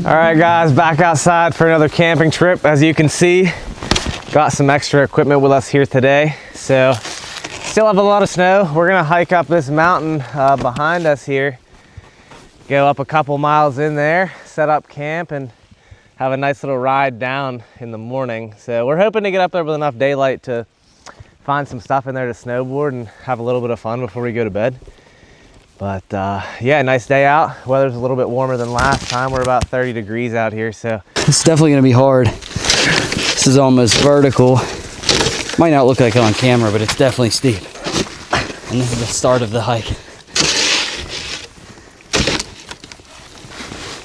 All right guys, back outside for another camping trip. As you can see, got some extra equipment with us here today. So still have a lot of snow. We're gonna hike up this mountain behind us here, go up a couple miles in there, set up camp, and have a nice little ride down in the morning. So we're hoping to get up there with enough daylight to find some stuff in there to snowboard and have a little bit of fun before we go to bed. But yeah, nice day out. Weather's a little bit warmer than last time. We're about 30 degrees out here, so. It's definitely gonna be hard. This is almost vertical. Might not look like it on camera, but it's definitely steep. And this is the start of the hike.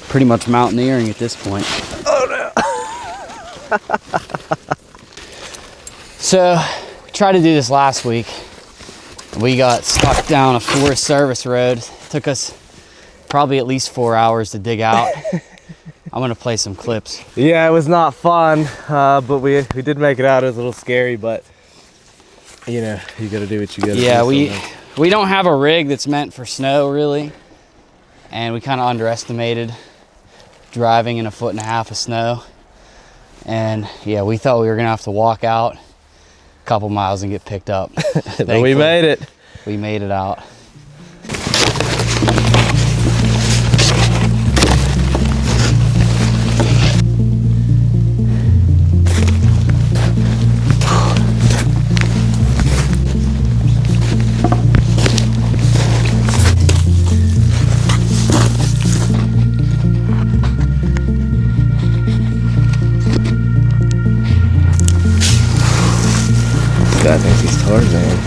Pretty much mountaineering at this point. Oh no. So, we tried to do this last week. We got stuck down a Forest Service road. It took us probably at least 4 hours to dig out. I'm gonna play some clips. Yeah, it was not fun, but we did make it out. It was a little scary, but you know, you gotta do what you gotta do. Yeah, we don't have a rig that's meant for snow really, and we kind of underestimated driving in 1.5 feet of snow. And yeah, we thought we were gonna have to walk out a couple miles and get picked up. But we made it. We made it out. I think he's Tarzan.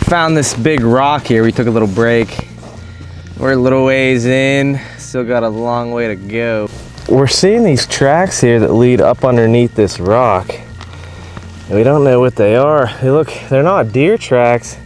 Found this big rock here. We took a little break. We're a little ways in. Still got a long way to go. We're seeing these tracks here that lead up underneath this rock. And we don't know what they are. They're not deer tracks.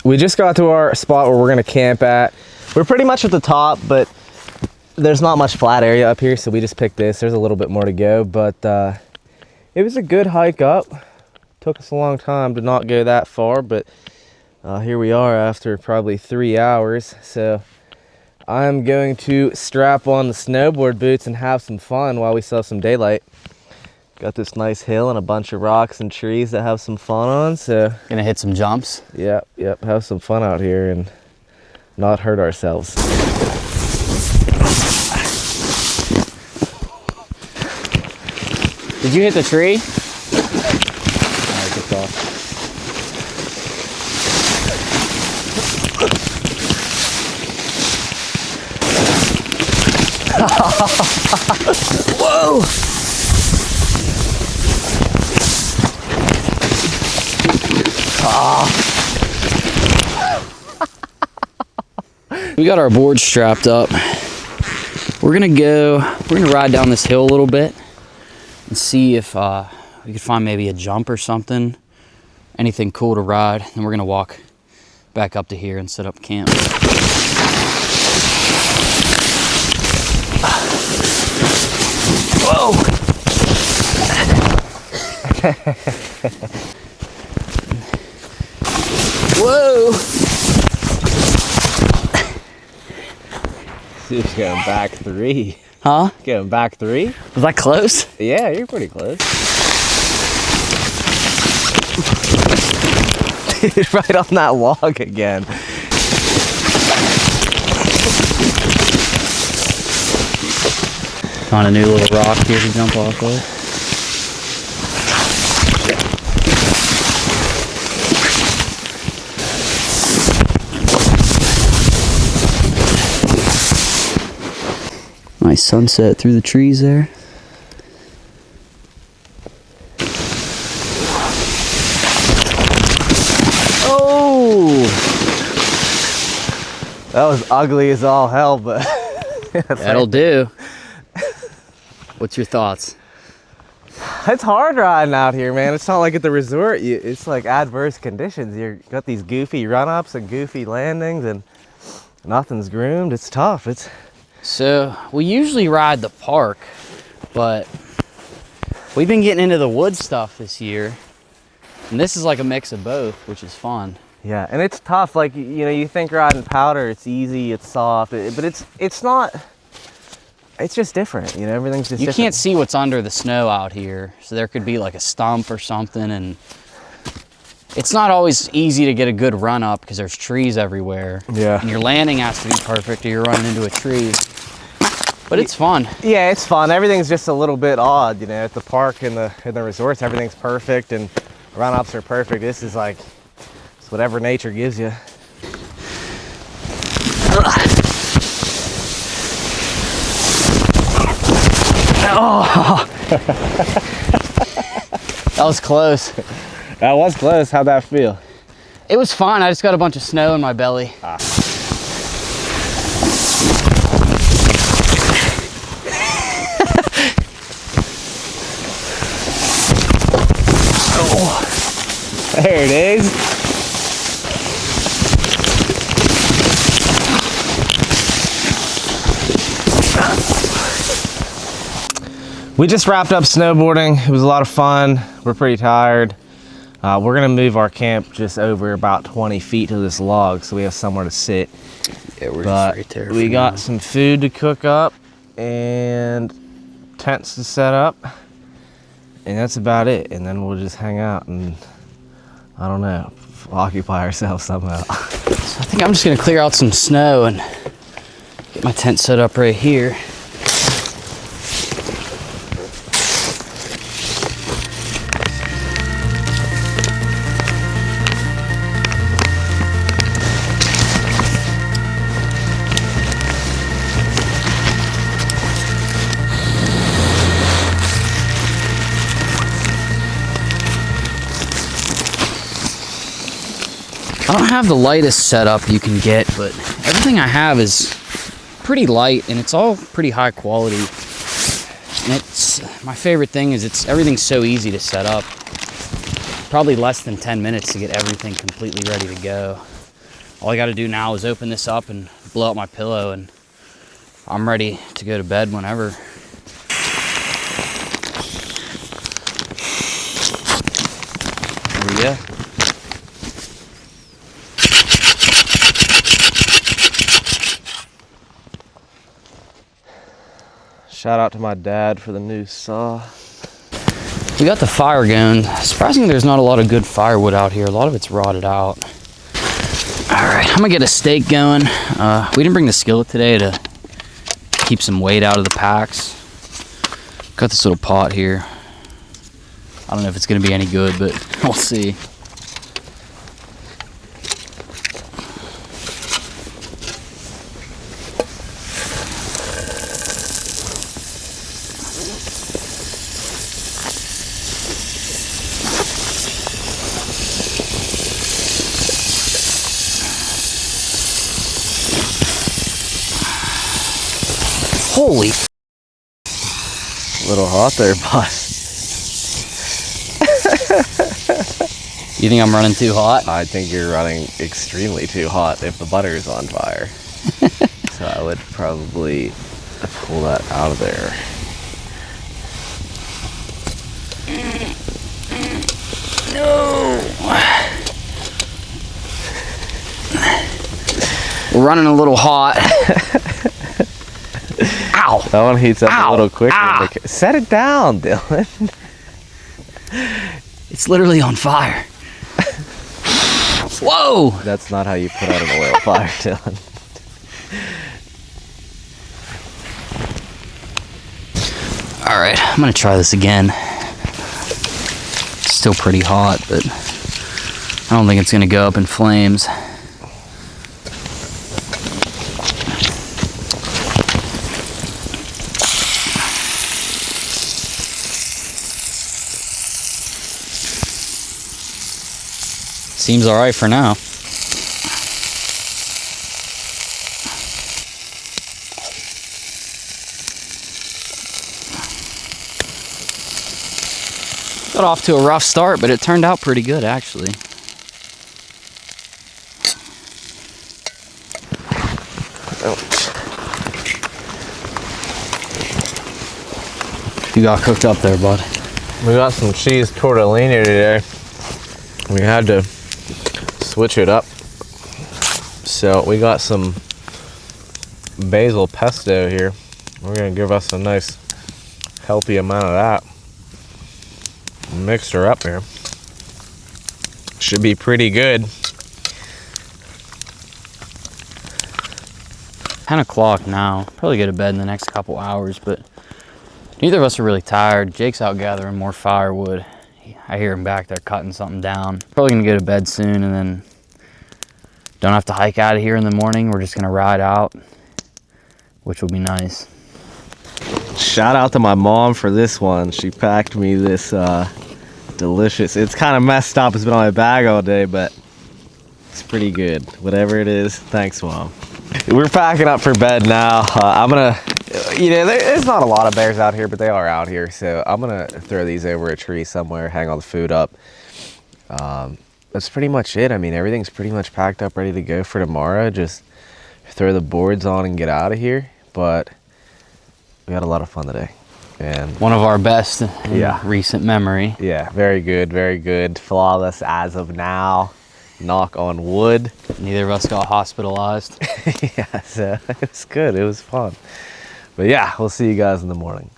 We just got to our spot where we're gonna camp at. We're pretty much at the top, but there's not much flat area up here, so we just picked this. There's a little bit more to go, but it was a good hike up. Took us a long time to not go that far, but here we are after probably 3 hours. So I'm going to strap on the snowboard boots and have some fun while we still have some daylight. Got this nice hill and a bunch of rocks and trees that have some fun on, so. Gonna hit some jumps. Yep, have some fun out here and not hurt ourselves. Did you hit the tree? Alright, good talk. Whoa! We got our board strapped up. We're gonna ride down this hill a little bit and see if we could find maybe a jump or something, anything cool to ride. And we're gonna walk back up to here and set up camp. Whoa! Whoa! Dude's going back 3. Huh? Going back 3? Was that close? Yeah, you're pretty close. Dude, right on that log again. On a new little rock here to jump off of. Nice sunset through the trees there. Oh! That was ugly as all hell, but that'll do. What's your thoughts? It's hard riding out here, man. It's not like at the resort. It's like adverse conditions. You got these goofy run-ups and goofy landings, and nothing's groomed. It's tough. So we usually ride the park, but We've been getting into the wood stuff this year, and this is like a mix of both, which is fun. Yeah, and it's tough. Like, you know, you think riding powder, it's easy, it's soft, but it's not. It's just different, you know. Everything's just different. You can't see what's under the snow out here, so there could be like a stump or something, and it's not always easy to get a good run up because there's trees everywhere. Yeah. And your landing has to be perfect or you're running into a tree. But it's fun. Yeah, it's fun. Everything's just a little bit odd, you know. At the park and the resorts, everything's perfect and run ups are perfect. This is like, it's whatever nature gives you. Oh. That was close. That was close. How'd that feel? It was fine. I just got a bunch of snow in my belly. Ah. Oh. There it is. We just wrapped up snowboarding. It was a lot of fun. We're pretty tired. We're gonna move our camp just over about 20 feet to this log so we have somewhere to sit. Yeah, we're just right there. We got some food to cook up and tents to set up. And that's about it. And then we'll just hang out and, I don't know, occupy ourselves somehow. So I think I'm just gonna clear out some snow and get my tent set up right here. I don't have the lightest setup you can get, but everything I have is pretty light and it's all pretty high quality. And it's my favorite thing is everything's so easy to set up. Probably less than 10 minutes to get everything completely ready to go. All I got to do now is open this up and blow out my pillow and I'm ready to go to bed whenever. There we go. Shout out to my dad for the new saw. We got the fire going. Surprisingly, there's not a lot of good firewood out here. A lot of it's rotted out. All right, I'm gonna get a steak going. We didn't bring the skillet today to keep some weight out of the packs. Got this little pot here. I don't know if it's gonna be any good, but we'll see. Holy. A little hot there, bud. You think I'm running too hot? I think you're running extremely too hot if the butter is on fire. So I would probably pull that out of there. No. We're running a little hot. Ow! That one heats up a little quicker. Ah. Set it down, Dylan. It's literally on fire. Whoa! That's not how you put out an oil fire, Dylan. All right, I'm gonna try this again. It's still pretty hot, but I don't think it's gonna go up in flames. Seems all right for now. Got off to a rough start, but it turned out pretty good, actually. You got cooked up there, bud. We got some cheese tortellini today. We had to switch it up. So we got some basil pesto here. We're gonna give us a nice healthy amount of that. Mix her up here. Should be pretty good. 10 o'clock now. Probably go to bed in the next couple hours, but neither of us are really tired. Jake's out gathering more firewood. I hear him back there cutting something down. Probably gonna go to bed soon and then don't have to hike out of here in the morning. We're just gonna ride out, which will be nice. Shout out to my mom for this one. She packed me this delicious. It's kind of messed up. It's been on my bag all day, but it's pretty good. Whatever it is, thanks, Mom. We're packing up for bed now. I'm gonna, there's not a lot of bears out here, but they are out here. So I'm gonna throw these over a tree somewhere, hang all the food up. That's pretty much it. I mean, everything's pretty much packed up, ready to go for tomorrow. Just throw the boards on and get out of here. But we had a lot of fun today. And one of our best in recent memory. Yeah, very good, very good. Flawless as of now. Knock on wood. Neither of us got hospitalized. Yeah, so it was good. It was fun. But yeah, we'll see you guys in the morning.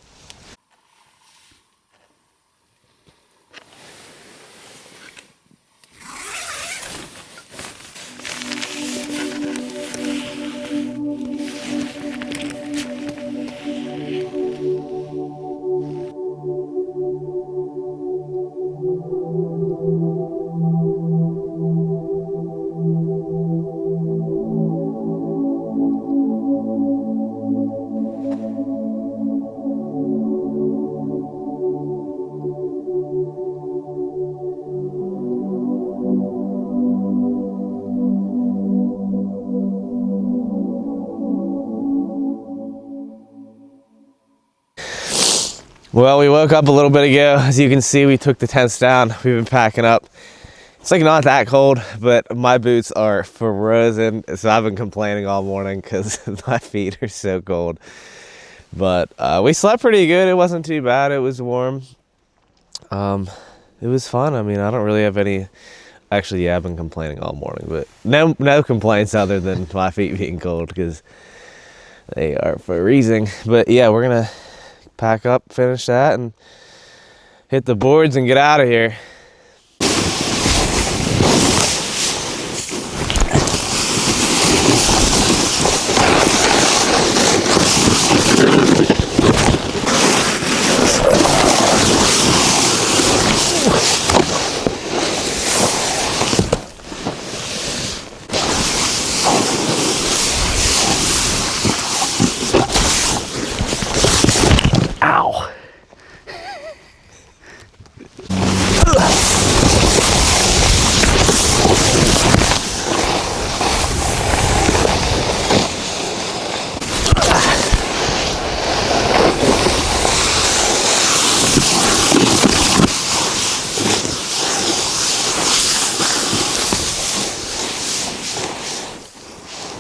Well, we woke up a little bit ago. As you can see, we took the tents down. We've been packing up. It's like not that cold, but my boots are frozen. So I've been complaining all morning because my feet are so cold. But we slept pretty good. It wasn't too bad. It was warm. It was fun. I mean, I don't really have any. Actually, yeah, I've been complaining all morning, but no complaints other than my feet being cold because they are freezing. But yeah, we're gonna pack up, finish that, and hit the boards and get out of here. Ow.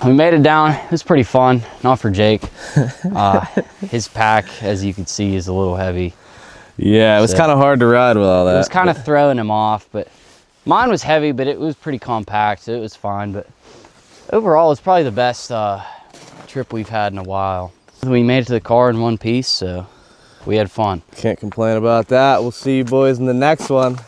We made it down. It was pretty fun. Not for Jake. His pack, as you can see, is a little heavy. Yeah, it was kind of hard to ride with all that. It was kind of throwing him off, but mine was heavy, but it was pretty compact, so it was fine. But overall, it's probably the best trip we've had in a while. We made it to the car in one piece, so we had fun. Can't complain about that. We'll see you boys in the next one.